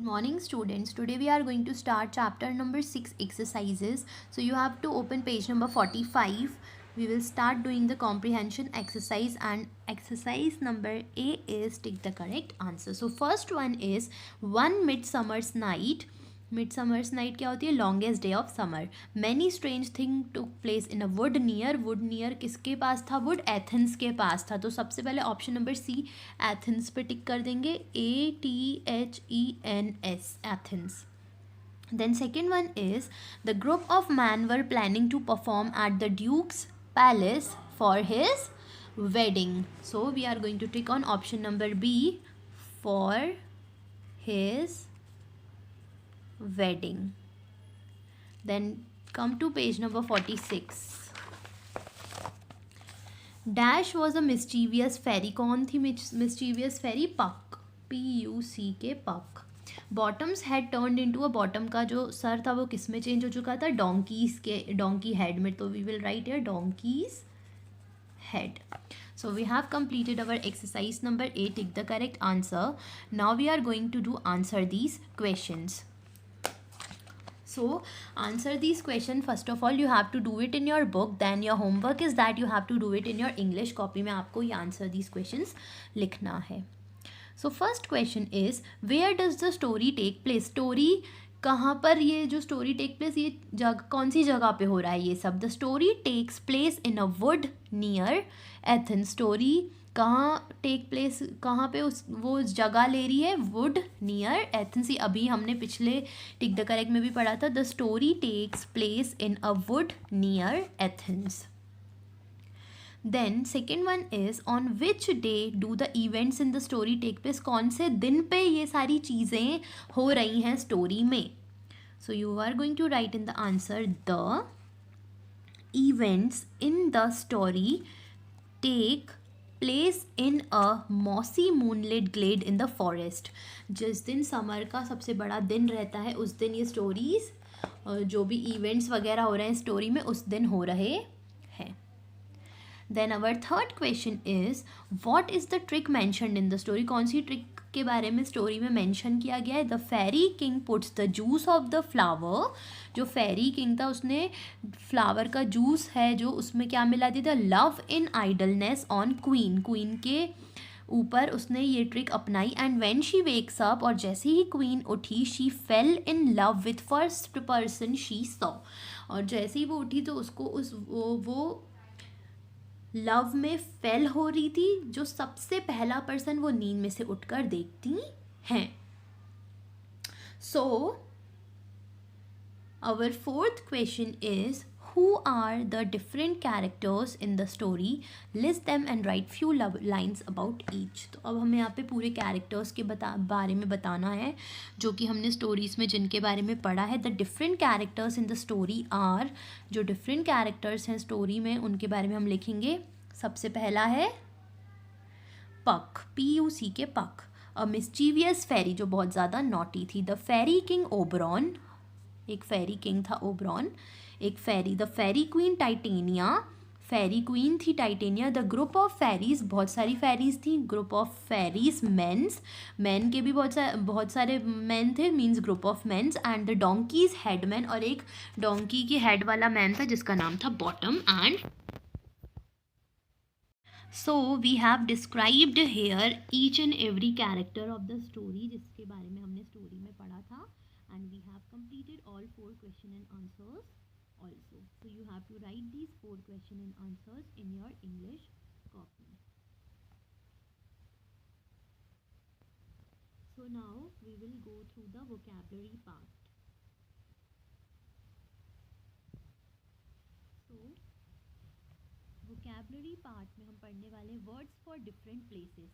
Morning students, today we are going to start chapter number 6 exercises. So you have to open page number 45. We will start doing the comprehension exercise, and exercise number A is take the correct answer. So first one is one midsummer's night. Midsummer's night क्या होती है? Longest day of summer. Many strange thing took place in a wood near किसके पास था? Would Athens के पास था. तो सबसे पहले ऑप्शन नंबर सी एथेंस पे टिक कर देंगे. ATHENS Athens. Then second one is the group of men were planning to perform at the Duke's palace for his wedding. So we are going to tick on option number B for his wedding. Then come to page number 46. Dash was a mischievous fairy. कौन थी mischievous fairy? Puck. PUCK Puck. Bottoms had turned into a. Bottom का जो sir था वो किस में change हो चुका था? डोंकी हेड में. तो we will write here donkey's head. So we have completed our exercise number 8. Take the correct answer. Now we are going to do answer these questions. So answer these questions. First of all you have to do it in your book. Then your homework is that you have to do it in your English copy. में आपको ये answer these questions लिखना है. So first question is where does the story take place? Story कहाँ पर ये जो story take place, ये जगह कौन सी जगह पे हो रहा है ये सब? The story takes place in a wood near Athens. Story कहाँ टेक प्लेस, कहाँ पे वो जगह ले रही है? Would near Athens. अभी हमने पिछले टिक द करेक्ट में भी पढ़ा था. The story takes place in a wood near Athens. Then second one is on which day do the events in the story take place? कौन से दिन पे ये सारी चीज़ें हो रही हैं स्टोरी में? So you are going to write in the answer the events in the story take place in a mossy moonlit glade in the forest. जिस दिन समर का सबसे बड़ा दिन रहता है उस दिन ये स्टोरीज जो भी इवेंट्स वगैरह हो रहे हैं स्टोरी में उस दिन हो रहे हैं. Then our third question is what is the trick mentioned in the story? कौन सी ट्रिक के बारे में स्टोरी में मेंशन किया गया है? The fairy king puts the juice of the flower. जो फेरी किंग था उसने फ्लावर का जूस है जो उसमें क्या मिला दिया था? Love in idleness on queen. Queen के ऊपर उसने ये ट्रिक अपनाई. And when she wakes up, और जैसे ही क्वीन उठी, she fail in love with first person she saw. और जैसे ही वो उठी तो उसको वो लव में फेल हो रही थी जो सबसे पहला पर्सन वो नींद में से उठकर देखती हैं. So our fourth question is who are the different characters in the story? List them and write few lines about each. तो अब हमें यहाँ पे पूरे कैरेक्टर्स के बारे में बताना है जो कि हमने स्टोरीज़ में जिनके बारे में पढ़ा है. The different characters in the story are. जो डिफरेंट कैरेक्टर्स हैं स्टोरी में उनके बारे में हम लिखेंगे. सबसे पहला है पक. PUCK पक. अ मिस्चीवियस फेरी जो बहुत ज़्यादा नॉटी थी. The fairy king Oberon. एक फेरी किंग था ओबरॉन. एक fairy the fairy queen Titania. Fairy queen थी Titania. The group of fairies बहुत सारी फेरीज थी. Group of fairies mens. Man के भी बहुत सारे मैन थे means group of mens. And the donkey's headman. और एक डोंकी के हेड वाला मैन था जिसका नाम था Bottom. And so we have described here each and every character of the story जिसके बारे में हमने स्टोरी में पढ़ा था. And we have completed all 4 question and answers also. So you have to write these 4 question and answers in your English copy. So now we will go through the vocabulary part. So vocabulary part में हम पढ़ने वाले words for different places.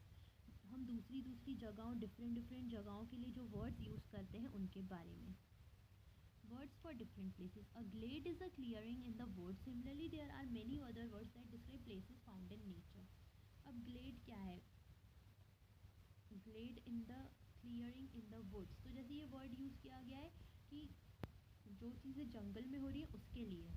हम दूसरी जगहों different जगहों के लिए जो वर्ड्स यूज़ करते हैं उनके बारे में. Words for different places. A glade is a clearing in the woods. Similarly there are many other words that describe places found in nature. अब ग्लेड क्या है? Glade in the clearing in the woods. तो जैसे ये word use किया गया है कि जो चीज़ें जंगल में हो रही है उसके लिए.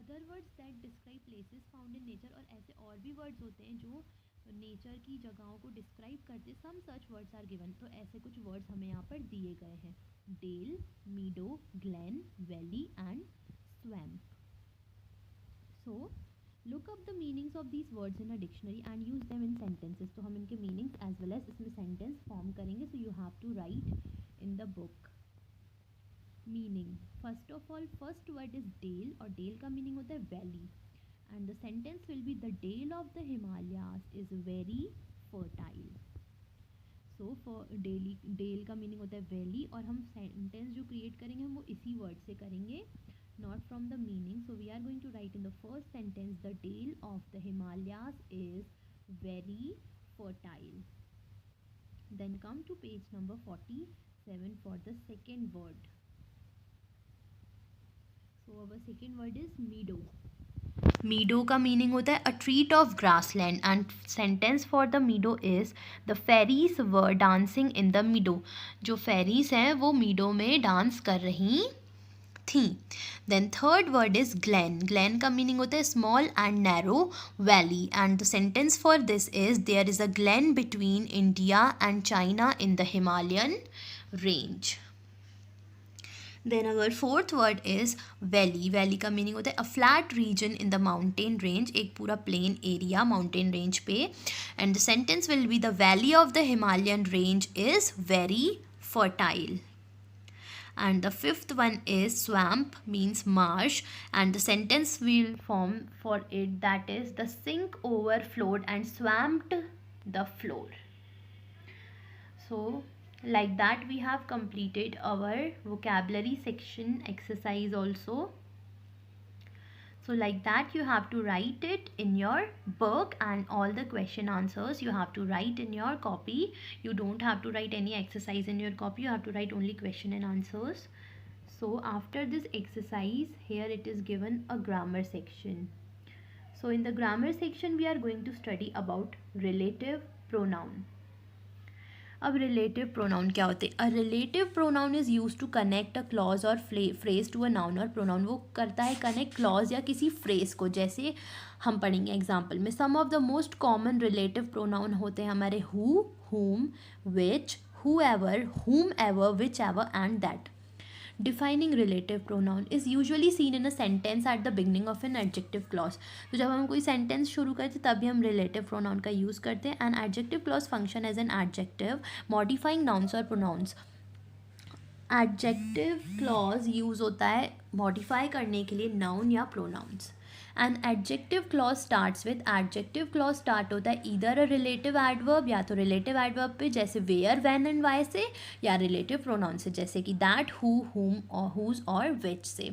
Other words that describe places found in nature. और ऐसे और भी वर्ड्स होते हैं जो नेचर की जगहों को डिस्क्राइब करते सम सच वर्ड्स आर गिवन, तो ऐसे कुछ वर्ड्स हमें यहाँ पर दिए गए हैं, dale, meadow, glen, valley and swamp. So look up the meanings of these words in a dictionary and use them in sentences. तो हम इनके मीनिंग्स एज वेल एज इसमें सेंटेंस फॉर्म करेंगे. So you have to write in the book. Meaning, first of all first word is dale, और dale का meaning होता है valley. And the sentence will be the dale of the Himalayas is very fertile. So for dale का meaning होता है valley, और हम sentence जो क्रिएट करेंगे हम वो इसी वर्ड से करेंगे, not from the meaning. So we are going to write in the first sentence the dale of the Himalayas is very fertile. Then come to page number 47 for the second word. So our second word is meadow. मीडो का meaning होता है a tract of grassland, and sentence for the meadow is the fairies were dancing in the meadow. जो fairies हैं वो मीडो में dance कर रही थी. Then third word is glen. Glen का मीनिंग होता है small and narrow valley, and the sentence for this is there is a glen between India and China in the Himalayan range. Then अगर fourth word is valley. Valley का meaning होता है a flat region in the mountain range, एक पूरा plain area mountain range पे. And the sentence will be the valley of the Himalayan range is very fertile. And the fifth one is swamp, means marsh, and the sentence will form for it that is the sink overflowed and swamped the floor. So like that we have completed our vocabulary section exercise also. So like that you have to write it in your book, and all the question answers you have to write in your copy. You don't have to write any exercise in your copy, you have to write only question and answers. So after this exercise, here it is given a grammar section. So in the grammar section we are going to study about relative pronoun. अब relative pronoun क्या होते हैं? A relative pronoun is use to connect a clause और phrase to a noun और pronoun. वो करता है connect clause या किसी फ्रेज को. जैसे हम पढ़ेंगे एग्जाम्पल में, some of the most common relative pronoun होते हैं हमारे who, whom, which, whoever, whomever, whichever and that. Defining relative pronoun is usually seen in a sentence at the beginning of an adjective clause. तो जब हम कोई sentence शुरू करते हैं तभी हम रिलेटिव प्रोनाउन का यूज़ करते हैं. And adjective clause function as an adjective modifying nouns और प्रोनाउंस. एडजेक्टिव क्लॉज यूज़ होता है मॉडिफाई करने के लिए नाउन या pronouns. And adjective clause starts with, adjective clause start होता है ईदर अ रिलेटिव एडवर्ब, या तो रिलेटिव एडवर्ब पे जैसे वेयर, व्हेन एंड वाई से, या रिलेटिव प्रोनाउन से जैसे कि दैट, हु, हुम और हुज और विच से.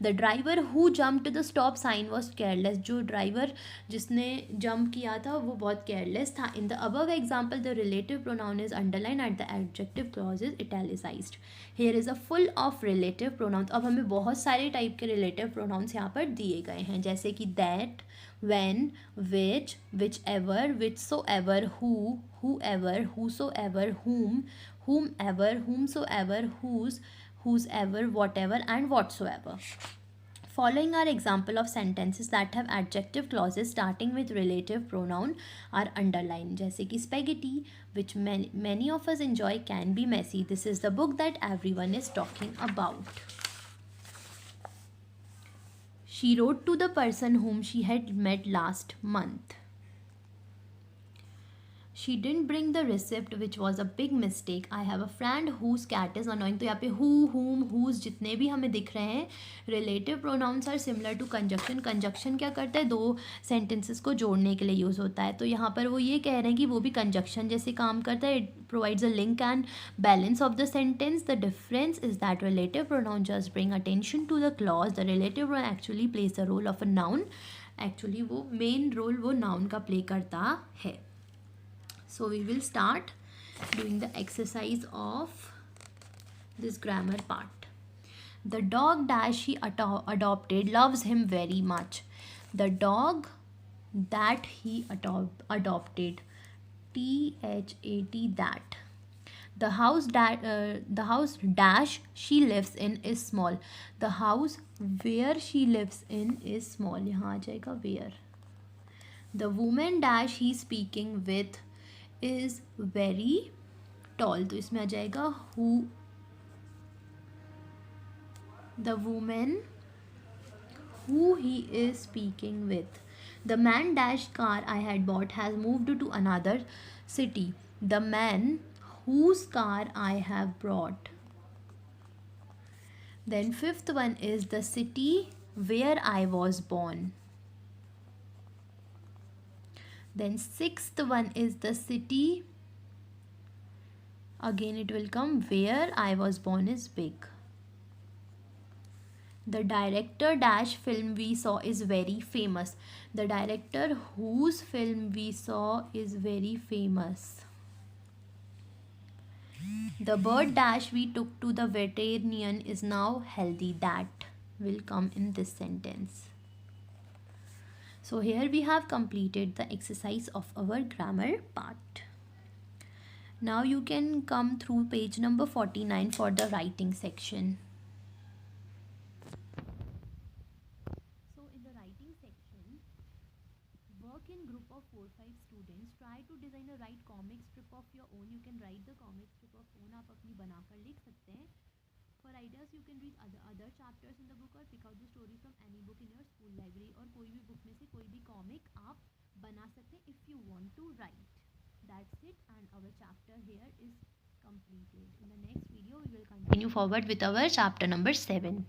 The driver who jump to the stop sign was careless. जो ड्राइवर जिसने जंप किया था वो बहुत केयरलेस था. In the above example the relative pronoun is underline at the adjective clause is italicised. Here is a full of relative pronouns. अब हमें बहुत सारे टाइप के रिलेटिव प्रोनाउंस यहाँ पर दिए गए हैं, जैसे कि that, when, which, whichever, whichsoever, who, whoever, whosoever, whom, whomever, whomsoever, whose ever, whatever and whatsoever. Following are example of sentences that have adjective clauses starting with relative pronoun are underlined. जैसे कि spaghetti, which many of us enjoy, can be messy. This is the book that everyone is talking about. She wrote to the person whom she had met last month. She didn't bring the receipt, which was a big mistake. I have a friend whose cat is annoying. तो यहाँ पे who, whom, whose जितने भी हमें दिख रहे हैं relative pronouns are similar to conjunction. conjunction क्या करता है? दो sentences को जोड़ने के लिए यूज़ होता है. तो यहाँ पर वो ये कह रहे हैं कि वो भी conjunction जैसे काम करता है. It provides a link and balance of the sentence. The difference is that relative pronoun just bring attention to the clause. The relative pronoun actually plays the role of a noun. Actually वो main role वो noun का play करता है. So we will start doing the exercise of this grammar part. The dog that she adopted loves him very much. The dog that he adopted, T-H-A-T, that. The house dash she lives in is small. The house where she lives in is small. यहाँ आ जाएगा where. The woman dash he speaking with is very tall. तो इसमें आ जाएगा who. The woman who he is speaking with. The man dash car I had bought has moved to another city. The man whose car I have brought. Then fifth one is the city where I was born. Then sixth one is the city, again it will come, where I was born is big. The director dash film we saw is very famous. The director whose film we saw is very famous. The bird dash we took to the veterinarian is now healthy. That will come in this sentence. So here we have completed the exercise of our grammar part. Now you can come through page number 49 for the writing section. So in the writing section, work in group of 4-5 students. Try to design a write comic strip of your own. You can write the comic strip of own. आप अपनी बनाकर लिख सकते हैं. For ideas, you can read other chapters in the book or pick out the story from any book in your school library. और कोई भी book में से कोई भी comic आप बना सकते हैं if you want to write. That's it, and our chapter here is completed. In the next video, we will continue forward with our chapter number 7.